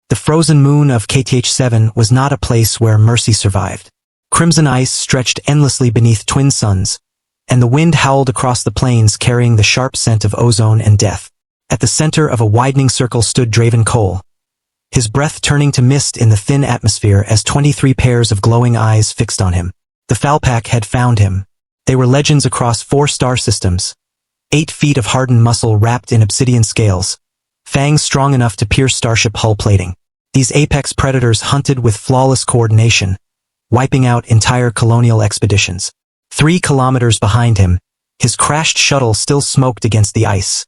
The frozen moon of KTH-7 was not a place where mercy survived. Crimson ice stretched endlessly beneath twin suns, and the wind howled across the plains carrying the sharp scent of ozone and death. At the center of a widening circle stood Draven Cole, his breath turning to mist in the thin atmosphere as 23 pairs of glowing eyes fixed on him. The Falpack had found him. They were legends across 4 star systems. 8 feet of hardened muscle wrapped in obsidian scales, fangs strong enough to pierce starship hull plating. These apex predators hunted with flawless coordination, wiping out entire colonial expeditions. 3 kilometers behind him, his crashed shuttle still smoked against the ice,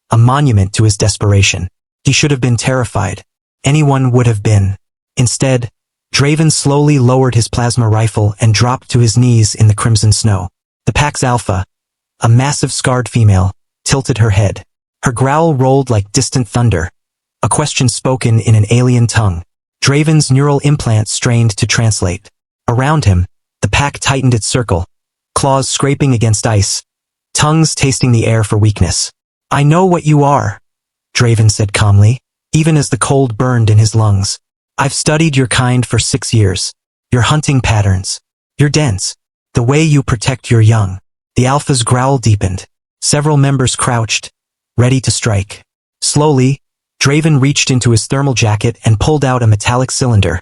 a monument to his desperation. He should have been terrified. Anyone would have been. Instead, Draven slowly lowered his plasma rifle and dropped to his knees in the crimson snow. The pack's alpha, a massive scarred female, tilted her head. Her growl rolled like distant thunder, a question spoken in an alien tongue. Draven's neural implant strained to translate. Around him, the pack tightened its circle, claws scraping against ice, tongues tasting the air for weakness. "I know what you are," Draven said calmly, even as the cold burned in his lungs. "I've studied your kind for 6 years. Your hunting patterns, your dens, the way you protect your young." The alpha's growl deepened. Several members crouched, ready to strike. Slowly, Draven reached into his thermal jacket and pulled out a metallic cylinder,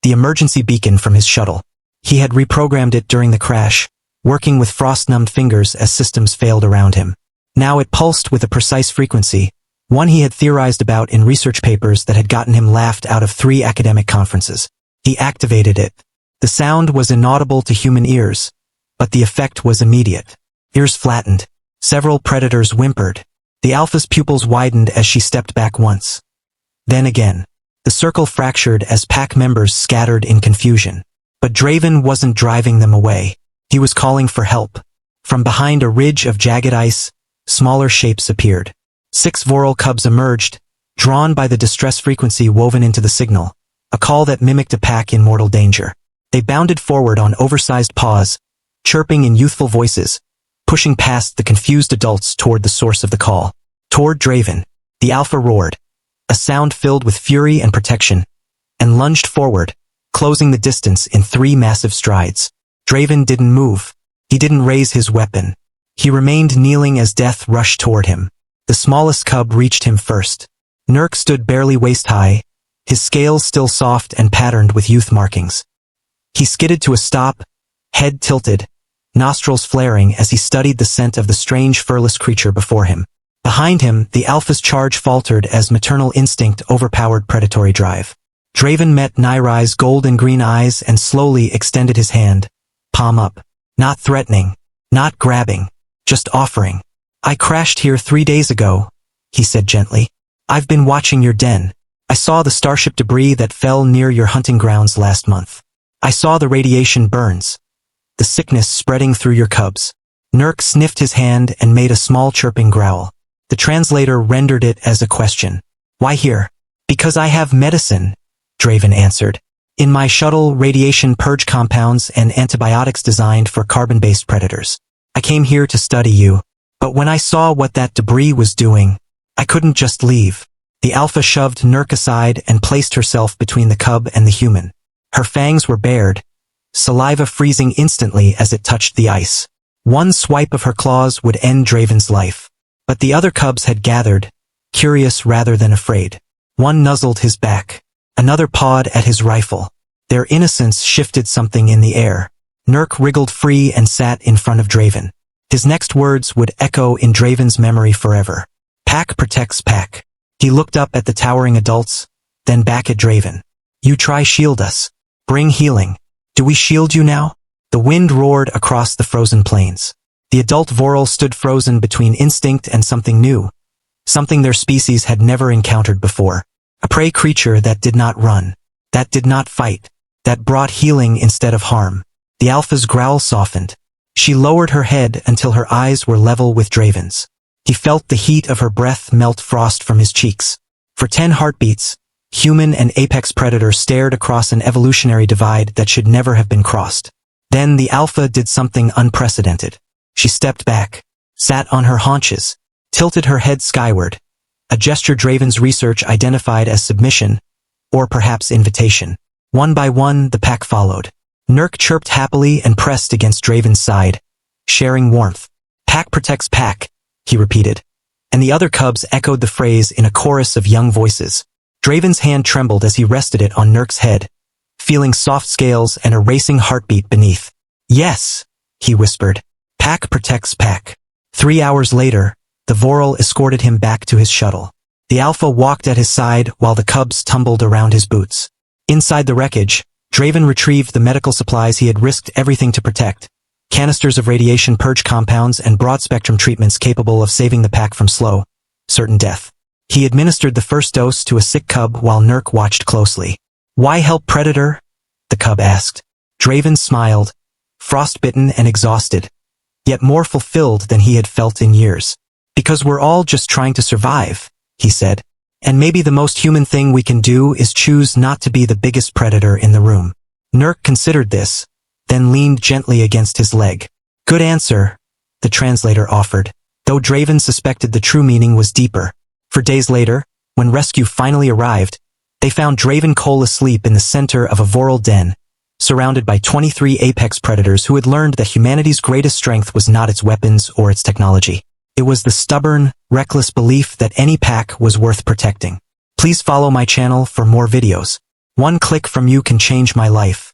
the emergency beacon from his shuttle. He had reprogrammed it during the crash, working with frost-numbed fingers as systems failed around him. Now it pulsed with a precise frequency, one he had theorized about in research papers that had gotten him laughed out of 3 academic conferences. He activated it. The sound was inaudible to human ears, but the effect was immediate. Ears flattened. Several predators whimpered. The alpha's pupils widened as she stepped back once. Then again. The circle fractured as pack members scattered in confusion. But Draven wasn't driving them away. He was calling for help. From behind a ridge of jagged ice, smaller shapes appeared. 6 Voral cubs emerged, drawn by the distress frequency woven into the signal, a call that mimicked a pack in mortal danger. They bounded forward on oversized paws, chirping in youthful voices, pushing past the confused adults toward the source of the call. Toward Draven, the alpha roared, a sound filled with fury and protection, and lunged forward, closing the distance in 3 massive strides. Draven didn't move. He didn't raise his weapon. He remained kneeling as death rushed toward him. The smallest cub reached him first. Nurk stood barely waist-high, his scales still soft and patterned with youth markings. He skidded to a stop, head tilted, nostrils flaring as he studied the scent of the strange furless creature before him. Behind him, the alpha's charge faltered as maternal instinct overpowered predatory drive. Draven met Nairai's gold-and-green eyes and slowly extended his hand, palm up. Not threatening, not grabbing, just offering. "I crashed here 3 days ago," he said gently. "I've been watching your den. I saw the starship debris that fell near your hunting grounds last month. I saw the radiation burns, the sickness spreading through your cubs." Nurk sniffed his hand and made a small chirping growl. The translator rendered it as a question. "Why here?" "Because I have medicine," Draven answered. "In my shuttle, radiation purge compounds and antibiotics designed for carbon-based predators. I came here to study you. But when I saw what that debris was doing, I couldn't just leave." The alpha shoved Nurk aside and placed herself between the cub and the human. Her fangs were bared, saliva freezing instantly as it touched the ice. One swipe of her claws would end Draven's life. But the other cubs had gathered, curious rather than afraid. One nuzzled his back. Another pawed at his rifle. Their innocence shifted something in the air. Nurk wriggled free and sat in front of Draven. His next words would echo in Draven's memory forever. "Pack protects pack." He looked up at the towering adults, then back at Draven. "You try shield us. Bring healing. Do we shield you now?" The wind roared across the frozen plains. The adult Voral stood frozen between instinct and something new, something their species had never encountered before. A prey creature that did not run, that did not fight, that brought healing instead of harm. The alpha's growl softened. She lowered her head until her eyes were level with Draven's. He felt the heat of her breath melt frost from his cheeks. For 10 heartbeats, human and apex predator stared across an evolutionary divide that should never have been crossed. Then the alpha did something unprecedented. She stepped back, sat on her haunches, tilted her head skyward, a gesture Draven's research identified as submission, or perhaps invitation. One by one, the pack followed. Nurk chirped happily and pressed against Draven's side, sharing warmth. Pack protects pack, he repeated, and the other cubs echoed the phrase in a chorus of young voices. Draven's hand trembled as he rested it on Nurk's head, feeling soft scales and a racing heartbeat beneath. Yes, he whispered. Pack protects pack. 3 hours later, the Voral escorted him back to his shuttle. The Alpha walked at his side while the cubs tumbled around his boots. Inside the wreckage, Draven retrieved the medical supplies he had risked everything to protect. Canisters of radiation purge compounds and broad-spectrum treatments capable of saving the pack from slow, certain death. He administered the first dose to a sick cub while Nurk watched closely. Why help Predator? The cub asked. Draven smiled, frostbitten and exhausted, yet more fulfilled than he had felt in years. Because we're all just trying to survive, he said. And maybe the most human thing we can do is choose not to be the biggest predator in the room. Nurk considered this, then leaned gently against his leg. Good answer, the translator offered, though Draven suspected the true meaning was deeper. For days later, when rescue finally arrived, they found Draven Cole asleep in the center of a Voral den, surrounded by 23 apex predators who had learned that humanity's greatest strength was not its weapons or its technology. It was the stubborn, reckless belief that any pack was worth protecting. Please follow my channel for more videos. One click from you can change my life.